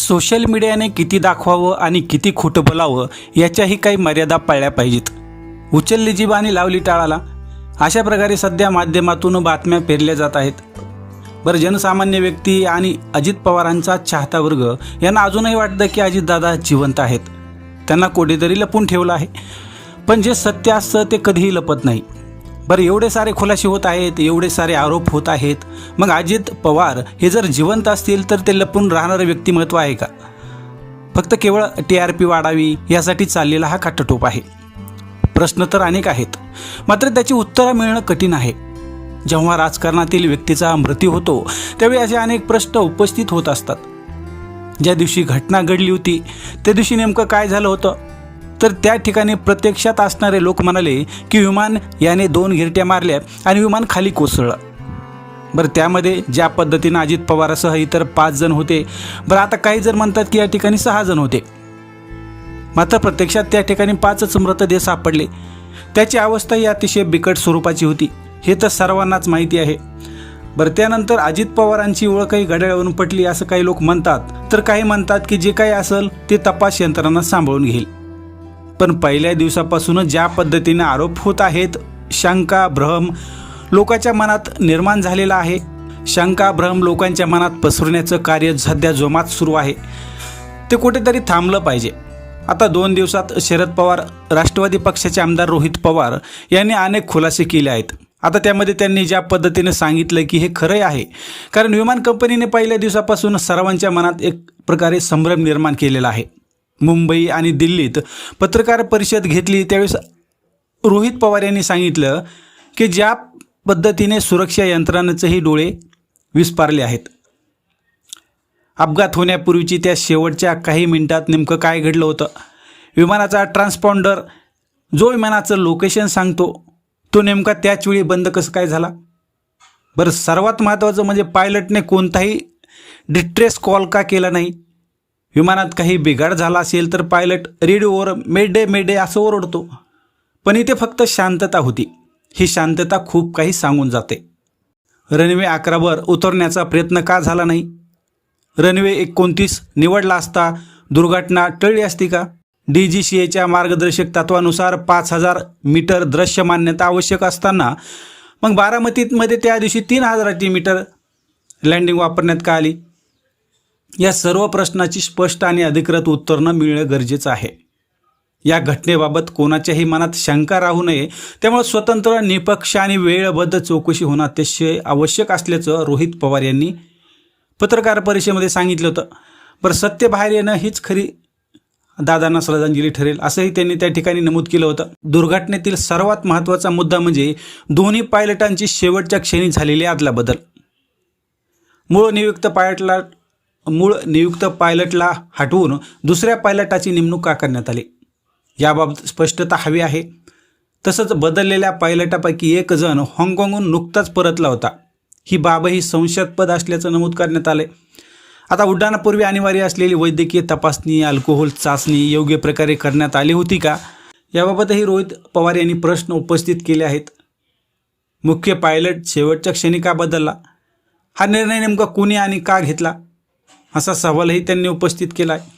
Social मीडियाने किती दाखवावं आणि किती खोटं बोलावं याच्याही काही मर्यादा पाळल्या पाहिजेत. उचलली जीभ आणि लावली टाळाला, अशा प्रकारे सध्या माध्यमातून बातम्या पेरल्या जात आहेत. बरं, जनसामान्य व्यक्ती आणि अजित पवारांचा चाहता वर्ग यांना अजूनही वाटतं की अजितदादा जिवंत आहेत, त्यांना कोठेतरी लपून ठेवलं आहे. पण जे सत्य असतं ते कधीही लपत नाही. बरं, एवढे सारे खुलासे होत आहेत, एवढे सारे आरोप होत आहेत, मग अजित पवार हे जर जिवंत असतील तर ते लपून राहणारं व्यक्तिमत्व आहे का? फक्त केवळ TRP वाढावी यासाठी चाललेला हा काटटोप आहे? प्रश्न तर अनेक आहेत, मात्र त्याची उत्तरं मिळणं कठीण आहे. जेव्हा राजकारणातील व्यक्तीचा मृत्यू होतो त्यावेळी असे अनेक प्रश्न उपस्थित होत असतात. ज्या दिवशी घटना घडली होती त्या दिवशी नेमकं काय झालं होतं? तर त्या ठिकाणी प्रत्यक्षात असणारे लोक म्हणाले की विमान याने 2 घिरट्या मारल्या आणि विमान खाली कोसळलं. बरं, त्यामध्ये ज्या पद्धतीनं अजित पवारासह इतर 5 जण होते. बरं, आता काही जण म्हणतात की या ठिकाणी 6 जण होते, मात्र प्रत्यक्षात त्या ठिकाणी 5च मृतदेह सापडले. त्याची अवस्थाही अतिशय बिकट स्वरूपाची होती, हे तर सर्वांनाच माहिती आहे. बरं, त्यानंतर अजित पवारांची ओळखही घड्याळावरून पटली असं काही लोक म्हणतात, तर काही म्हणतात की जे काही असेल ते तपास यंत्रणा सांभाळून घेईल. पण पहिल्या दिवसापासूनच ज्या पद्धतीने आरोप होत आहेत, शंका भ्रम लोकांच्या मनात निर्माण झालेला आहे. शंका भ्रम लोकांच्या मनात पसरवण्याचं कार्य सध्या जोमात सुरू आहे. ते कुठेतरी थांबलं पाहिजे. आता 2 दिवसात शरद पवार, राष्ट्रवादी पक्षाचे आमदार रोहित पवार यांनी अनेक खुलासे केले आहेत. आता त्यामध्ये त्यांनी ज्या पद्धतीने सांगितलं की हे खरं आहे, कारण विमान कंपनीने पहिल्या दिवसापासून सर्वांच्या मनात एक प्रकारे संभ्रम निर्माण केलेला आहे. मुंबई आणि दिल्लीत पत्रकार परिषद घेतली त्यावेळेस रोहित पवार यांनी सांगितलं की ज्या पद्धतीने सुरक्षा यंत्रणांचेही डोळे विस्पारले आहेत. अपघात होण्यापूर्वीची त्या शेवटच्या काही मिनिटात नेमकं काय घडलं होतं? विमानाचा ट्रान्सपॉन्डर जो विमानाचं लोकेशन सांगतो तो नेमका त्याच वेळी बंद कसं काय झाला? बरं, सर्वात महत्त्वाचं म्हणजे पायलटने कोणताही डिस्ट्रेस कॉल का केला नाही? विमानात काही बिघाड झाला असेल तर पायलट रेडिओवर मेडे मेडे असं ओरडतो, पण इथे फक्त शांतता होती. ही शांतता खूप काही सांगून जाते. रनवे 11वर उतरण्याचा प्रयत्न का झाला नाही? रनवे 29 निवडला असता दुर्घटना टळली असती का? DGCAच्या मार्गदर्शक तत्वानुसार 5000 मीटर दृश्य मान्यता आवश्यक असताना मग बारामतीमध्ये त्या दिवशी 3000 मीटर लँडिंग वापरण्यात का आली? या सर्व प्रश्नाची स्पष्ट आणि अधिकृत उत्तरं मिळणं गरजेचं आहे. या घटनेबाबत कोणाच्याही मनात शंका राहू नये, त्यामुळे स्वतंत्र, निपक्ष आणि वेळबद्ध चौकशी होणं अतिशय आवश्यक असल्याचं रोहित पवार यांनी पत्रकार परिषदेमध्ये सांगितलं होतं. बरं, सत्य बाहेर येणं हीच खरी दादांना श्रद्धांजली ठरेल असंही त्यांनी त्या ठिकाणी नमूद केलं होतं. दुर्घटनेतील सर्वात महत्त्वाचा मुद्दा म्हणजे दोन्ही पायलटांची शेवटच्या क्षणी झालेली अदलाबदल. मूळ नियुक्त पायलटला हटवून दुसऱ्या पायलटाची नेमणूक का करण्यात आली याबाबत स्पष्टता हवी आहे. तसंच बदललेल्या पायलटापैकी एक जण हाँगकाँगहून नुकताच परतला होता. ही बाबही संशयास्पद असल्याचं नमूद करण्यात आले. आता उड्डाणापूर्वी अनिवार्य असलेली वैद्यकीय तपासणी, अल्कोहोल चाचणी योग्य प्रकारे करण्यात आली होती का? याबाबतही रोहित पवार यांनी प्रश्न उपस्थित केले आहेत. मुख्य पायलट शेवटच्या क्षणी का बदलला? हा निर्णय नेमका कुणी आणि का घेतला असा सवालही त्यांनी उपस्थित केला आहे.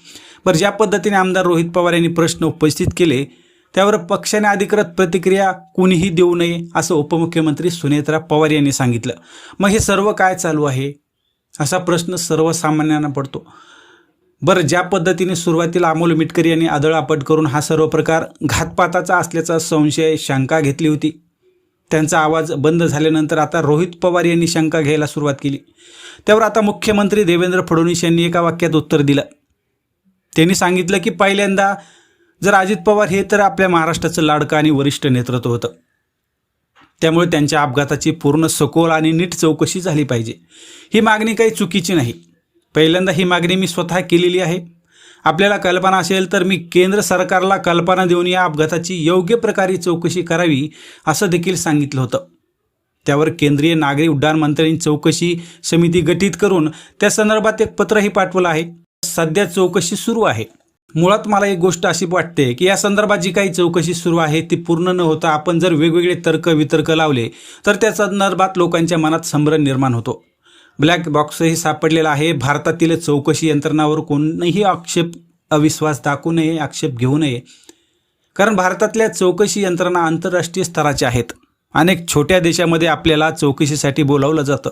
बरं, ज्या पद्धतीने आमदार रोहित पवार यांनी प्रश्न उपस्थित केले त्यावर पक्षाने अधिकृत प्रतिक्रिया कुणीही देऊ नये असं उपमुख्यमंत्री सुनेत्रा पवार यांनी सांगितलं. मग हे सर्व काय चालू आहे असा प्रश्न सर्वसामान्यांना पडतो. बरं, ज्या पद्धतीने सुरुवातीला अमोल मिटकरी यांनी आदळआपट करून हा सर्व प्रकार घातपाताचा असल्याचा संशय, शंका घेतली होती, त्यांचा आवाज बंद झाल्यानंतर आता रोहित पवार यांनी शंका घ्यायला सुरुवात केली. त्यावर आता मुख्यमंत्री देवेंद्र फडणवीस यांनी एका वाक्यात उत्तर दिलं. त्यांनी सांगितलं की पहिल्यांदा जर अजित पवार हे तर आपल्या महाराष्ट्राचं लाडकं आणि वरिष्ठ नेतृत्व होतं, त्यामुळे त्यांच्या अपघाताची पूर्ण सखोल आणि नीट चौकशी झाली पाहिजे. ही मागणी काही चुकीची नाही. पहिल्यांदा ही मागणी मी स्वतः केलेली आहे. आपल्याला कल्पना असेल तर मी केंद्र सरकारला कल्पना देऊन या अपघाताची योग्य प्रकारे चौकशी करावी असं देखील सांगितलं होतं. त्यावर केंद्रीय नागरी उड्डाण मंत्र्यांनी चौकशी समिती गठीत करून त्या संदर्भात एक पत्रही पाठवलं आहे. सध्या चौकशी सुरू आहे. मुळात मला एक गोष्ट अशी वाटते की या संदर्भात जी काही चौकशी सुरू आहे ती पूर्ण न होता आपण जर वेगवेगळे तर्क वितर्क लावले तर त्या संदर्भात लोकांच्या मनात संभ्रम निर्माण होतो. ब्लॅक बॉक्सही सापडलेला आहे. भारतातील चौकशी यंत्रणावर कोणीही अविश्वास दाखवू नये, आक्षेप घेऊ नये, कारण भारतातल्या चौकशी यंत्रणा आंतरराष्ट्रीय स्तराच्या आहेत. अनेक छोट्या देशामध्ये आपल्याला चौकशीसाठी बोलावलं जातं.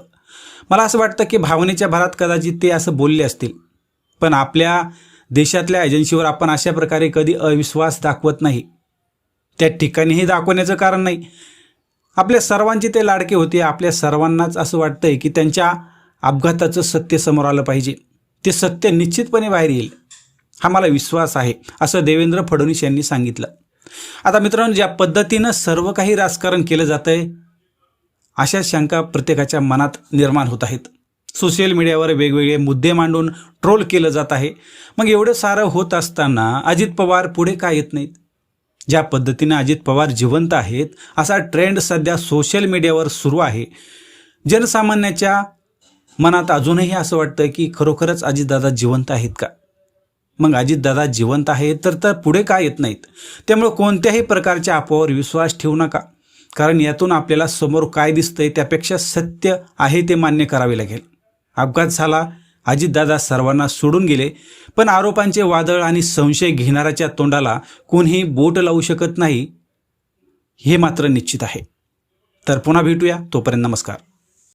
मला असं वाटतं की भावनेच्या भरात कदाचित ते असं बोलले असतील, पण आपल्या देशातल्या एजन्सीवर आपण अशा प्रकारे कधी अविश्वास दाखवत नाही. त्या ठिकाणीही दाखवण्याचं कारण नाही. आपल्या सर्वांचे ते लाडके होते. आपल्या सर्वांनाच असं वाटतंय की त्यांच्या अपघाताचं सत्य समोर आलं पाहिजे. ते सत्य निश्चितपणे बाहेर येईल, हा मला विश्वास आहे, असं देवेंद्र फडणवीस यांनी सांगितलं. आता मित्रांनो, ज्या पद्धतीनं सर्व काही राजकारण केलं जातंय, अशा शंका प्रत्येकाच्या मनात निर्माण होत आहेत. सोशल मीडियावर वेगवेगळे मुद्दे मांडून ट्रोल केलं जात आहे. मग एवढं सारं होत असताना अजित पवार पुढे का येत नाहीत? ज्या पद्धतीनं अजित पवार जिवंत आहेत, असा ट्रेंड सध्या सोशल मीडियावर सुरू आहे. जनसामान्याच्या मनात अजूनही असं वाटतं की खरोखरच अजितदादा जिवंत आहेत का? मग अजितदादा जिवंत आहेत तर पुढे का येत नाहीत? त्यामुळे कोणत्याही प्रकारच्या अफवावर विश्वास ठेवू नका, कारण यातून आपल्याला समोर काय दिसतंय त्यापेक्षा सत्य आहे ते मान्य करावे लागेल. अपघात झाला, अजितदादा सर्वांना सोडून गेले, पण आरोपांचे वादळ आणि संशय घेणाऱ्याच्या तोंडाला कोणीही बोट लावू शकत नाही, हे मात्र निश्चित आहे. तर पुन्हा भेटूया, तोपर्यंत नमस्कार.